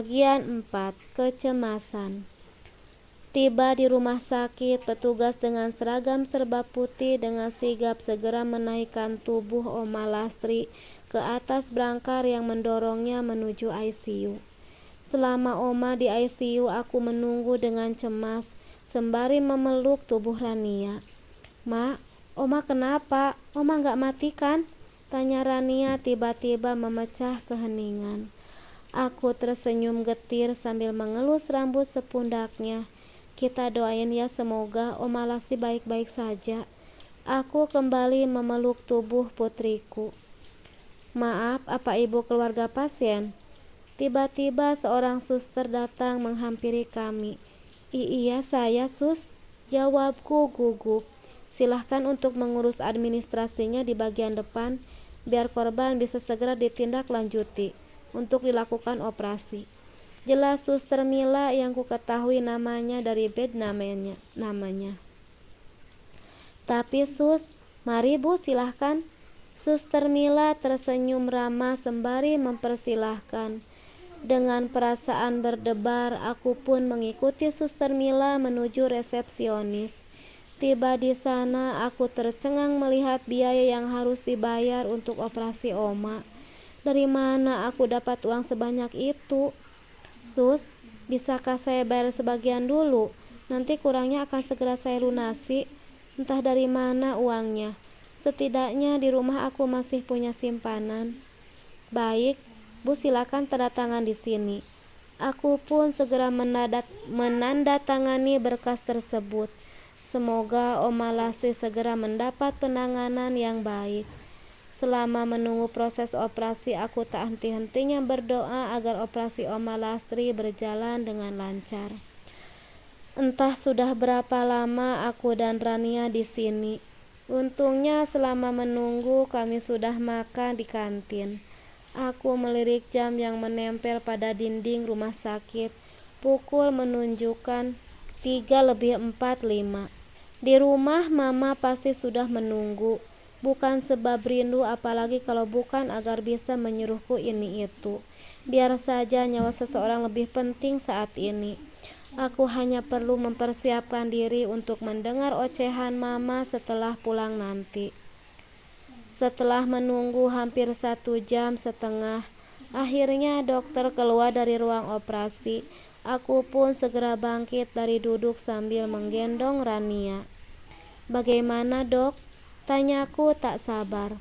Bagian 4. Kecemasan. Tiba di rumah sakit, petugas dengan seragam serba putih dengan sigap segera menaikkan tubuh Oma Lastri ke atas brangkar yang mendorongnya menuju ICU. Selama Oma di ICU, aku menunggu dengan cemas sembari memeluk tubuh Rania. "Mak, Oma kenapa? Oma gak mati kan?" tanya Rania tiba-tiba memecah keheningan. Aku tersenyum getir sambil mengelus rambut sepundaknya. "Kita doain ya, semoga Oma Lastri baik-baik saja." Aku kembali memeluk tubuh putriku. "Maaf, apa ibu keluarga pasien?" Tiba-tiba seorang suster datang menghampiri kami. Iya saya, Sus," jawabku gugup. "Silahkan untuk mengurus administrasinya di bagian depan, biar korban bisa segera ditindaklanjuti untuk dilakukan operasi." Jelas Suster Mila yang ku ketahui namanya dari bed namanya. "Tapi Sus, mari Bu, silahkan." Suster Mila tersenyum ramah sembari mempersilahkan. Dengan perasaan berdebar, aku pun mengikuti Suster Mila menuju resepsionis. Tiba di sana, aku tercengang melihat biaya yang harus dibayar untuk operasi Oma. Dari mana aku dapat uang sebanyak itu? "Sus, bisakah saya bayar sebagian dulu? Nanti kurangnya akan segera saya lunasi." "Entah dari mana uangnya. Setidaknya di rumah aku masih punya simpanan." "Baik, Bu, silakan tanda tangan di sini." Aku pun segera menandatangani berkas tersebut. Semoga Oma Lastri segera mendapat penanganan yang baik. Selama menunggu proses operasi, aku tak henti-hentinya berdoa agar operasi Oma Lastri berjalan dengan lancar. Entah sudah berapa lama aku dan Rania di sini. Untungnya selama menunggu kami sudah makan di kantin. Aku melirik jam yang menempel pada dinding rumah sakit. Pukul menunjukkan 3:45. Di rumah Mama pasti sudah menunggu. Bukan sebab rindu, apalagi kalau bukan agar bisa menyuruhku ini itu. Biar saja nyawa seseorang lebih penting saat ini. Aku hanya perlu mempersiapkan diri untuk mendengar ocehan Mama setelah pulang nanti. Setelah menunggu hampir 1,5 jam, akhirnya dokter keluar dari ruang operasi. Aku pun segera bangkit dari duduk sambil menggendong Rania. "Bagaimana, Dok?" tanyaku tak sabar.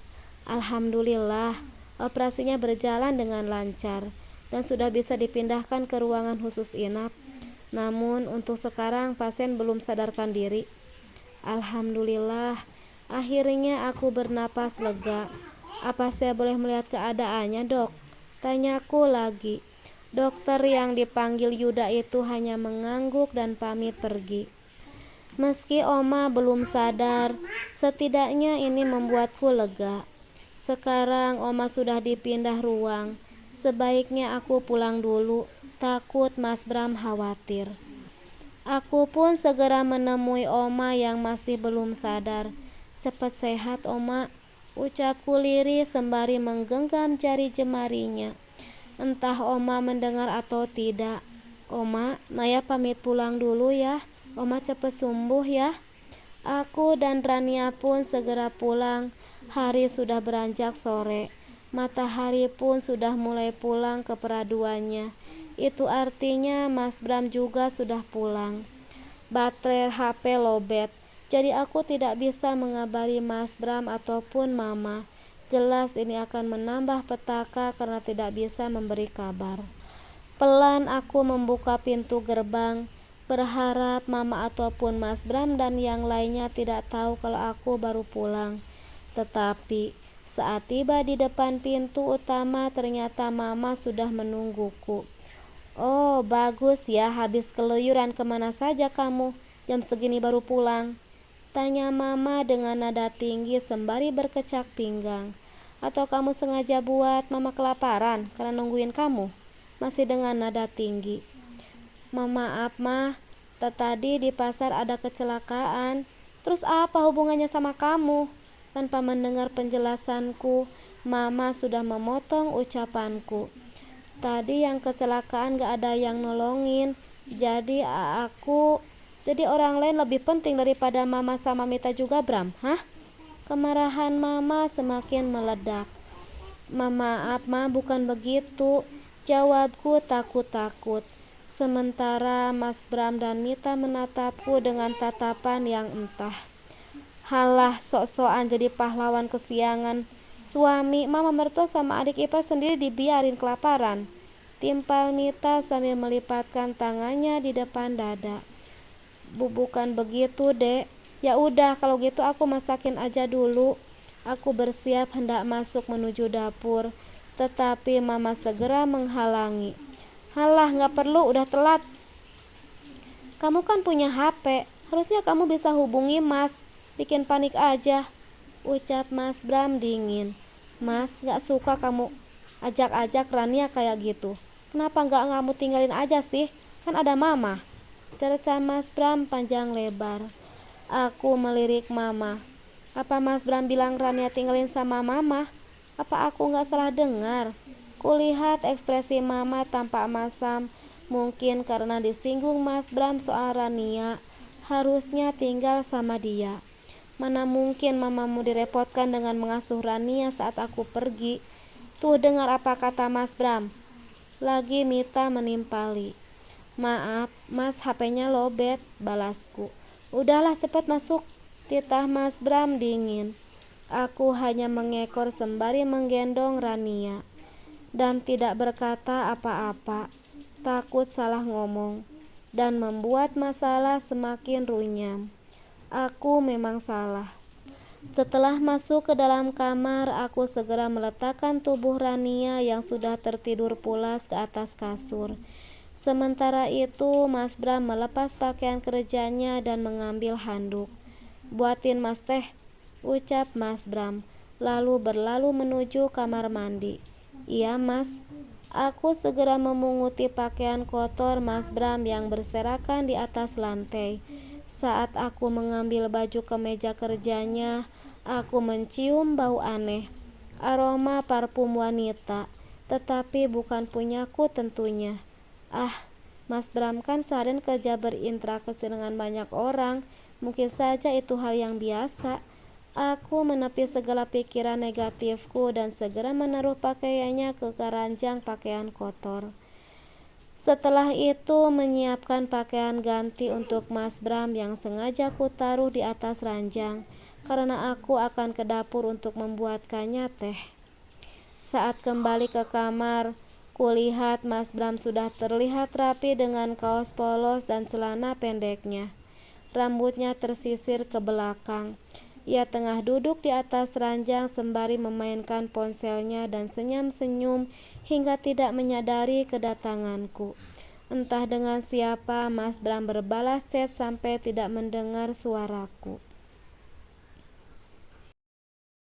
"Alhamdulillah, operasinya berjalan dengan lancar dan sudah bisa dipindahkan ke ruangan khusus inap. Namun untuk sekarang pasien belum sadarkan diri." "Alhamdulillah." Akhirnya aku bernapas lega. "Apa saya boleh melihat keadaannya, Dok?" tanyaku lagi. Dokter yang dipanggil Yuda itu hanya mengangguk dan pamit pergi. Meski Oma belum sadar, setidaknya ini membuatku lega. Sekarang Oma sudah dipindah ruang. Sebaiknya aku pulang dulu, takut Mas Bram khawatir. Aku pun segera menemui Oma yang masih belum sadar. "Cepat sehat, Oma," ucapku lirih sembari menggenggam jari jemarinya. Entah Oma mendengar atau tidak. "Oma, Naya pamit pulang dulu ya. Oma cepat sembuh ya." Aku dan Rania pun segera pulang. Hari sudah beranjak sore. Matahari pun sudah mulai pulang ke peraduannya. Itu artinya Mas Bram juga sudah pulang. Baterai HP lowbat, jadi aku tidak bisa mengabari Mas Bram ataupun Mama. Jelas ini akan menambah petaka karena tidak bisa memberi kabar. Pelan aku membuka pintu gerbang, berharap Mama ataupun Mas Bram dan yang lainnya tidak tahu kalau aku baru pulang. Tetapi saat tiba di depan pintu utama, ternyata Mama sudah menungguku. "Oh, bagus ya, habis keluyuran kemana saja kamu? Jam segini baru pulang?" tanya Mama dengan nada tinggi sembari berkecak pinggang. "Atau kamu sengaja buat Mama kelaparan karena nungguin kamu?" masih dengan nada tinggi. "Maaf Mah, tadi di pasar ada kecelakaan." "Terus apa hubungannya sama kamu?" Tanpa mendengar penjelasanku, Mama sudah memotong ucapanku. Tadi yang kecelakaan gak ada yang nolongin. Jadi orang lain lebih penting daripada mama sama Mita juga, Bram. Hah? Kemarahan mama semakin meledak. Maaf ma, bukan begitu. Jawabku takut-takut. Sementara Mas Bram dan Mita menatapku dengan tatapan yang entah. Halah, sok-sokan jadi pahlawan kesiangan. Suami, mama mertua sama adik ipar sendiri dibiarin kelaparan. Timpal Mita sambil melipatkan tangannya di depan dada. Bukan begitu, Dek. Ya udah, kalau gitu aku masakin aja dulu. Aku bersiap hendak masuk menuju dapur, tetapi mama segera menghalangi. Halah, gak perlu, udah telat. Kamu kan punya HP, harusnya kamu bisa hubungi Mas. Bikin panik aja, ucap Mas Bram dingin. Mas, gak suka kamu ajak-ajak Rania kayak gitu. Kenapa gak kamu tinggalin aja sih? Kan ada mama. Cerca Mas Bram panjang lebar. Aku melirik mama. Apa Mas Bram bilang Rania tinggalin sama mama? Apa aku gak salah dengar? Kulihat ekspresi mama tampak masam. Mungkin karena disinggung Mas Bram soal Rania. Harusnya tinggal sama dia. Mana mungkin mamamu direpotkan dengan mengasuh Rania saat aku pergi. Tuh dengar apa kata Mas Bram. Lagi Mita menimpali. Maaf, Mas, HP-nya lobet, balasku. Udahlah, cepat masuk, titah Mas Bram dingin. Aku hanya mengekor sembari menggendong Rania dan tidak berkata apa-apa, takut salah ngomong dan membuat masalah semakin runyam. Aku memang salah. Setelah masuk ke dalam kamar, aku segera meletakkan tubuh Rania yang sudah tertidur pulas ke atas kasur. Sementara itu, Mas Bram melepas pakaian kerjanya dan mengambil handuk. Buatin Mas teh, ucap Mas Bram, lalu berlalu menuju kamar mandi. Iya Mas. Aku segera memunguti pakaian kotor Mas Bram yang berserakan di atas lantai. Saat aku mengambil baju kemeja kerjanya, aku mencium bau aneh, aroma parfum wanita, tetapi bukan punyaku tentunya. Ah, Mas Bram kan seharian kerja berinteraksi dengan banyak orang, mungkin saja itu hal yang biasa. Aku menepi segala pikiran negatifku dan segera menaruh pakaiannya ke keranjang pakaian kotor. Setelah itu menyiapkan pakaian ganti untuk Mas Bram yang sengaja ku taruh di atas ranjang karena aku akan ke dapur untuk membuatkannya teh. Saat kembali ke kamar, kulihat Mas Bram sudah terlihat rapi dengan kaos polos dan celana pendeknya. Rambutnya tersisir ke belakang. Ia tengah duduk di atas ranjang sembari memainkan ponselnya dan senyum-senyum hingga tidak menyadari kedatanganku. Entah dengan siapa Mas Bram berbalas chat sampai tidak mendengar suaraku.